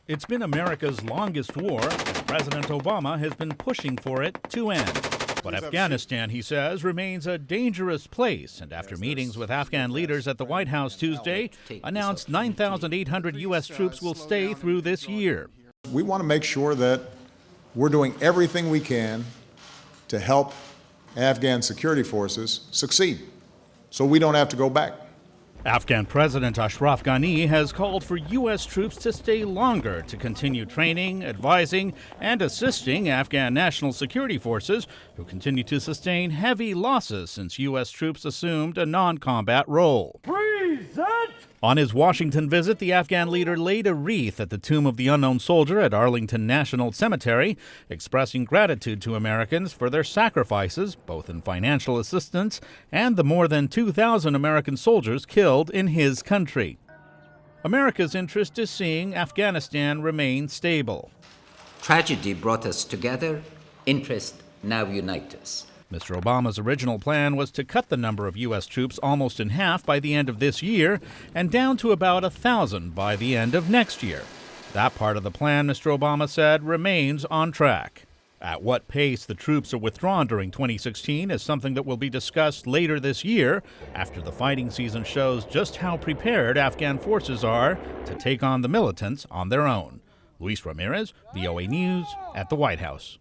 It's been America's longest war, and President Obama has been pushing for it to end. But Afghanistan, he says, remains a dangerous place, and after meetings with Afghan leaders at the White House Tuesday, announced 9,800 U.S. troops will stay through this year. We want to make sure that we're doing everything we can to help Afghan security forces succeed, so we don't have to go back. Afghan President Ashraf Ghani has called for U.S. troops to stay longer to continue training, advising, and assisting Afghan national security forces, who continue to sustain heavy losses since U.S. troops assumed a non-combat role. On his Washington visit, the Afghan leader laid a wreath at the tomb of the unknown soldier at Arlington National Cemetery, expressing gratitude to Americans for their sacrifices, both in financial assistance and the more than 2,000 American soldiers killed in his country. America's interest is seeing Afghanistan remain stable. Tragedy brought us together. Interest now unites us. Mr. Obama's original plan was to cut the number of U.S. troops almost in half by the end of this year and down to about 1,000 by the end of next year. That part of the plan, Mr. Obama said, remains on track. At what pace the troops are withdrawn during 2016 is something that will be discussed later this year, after the fighting season shows just how prepared Afghan forces are to take on the militants on their own. Luis Ramirez, VOA News, at the White House.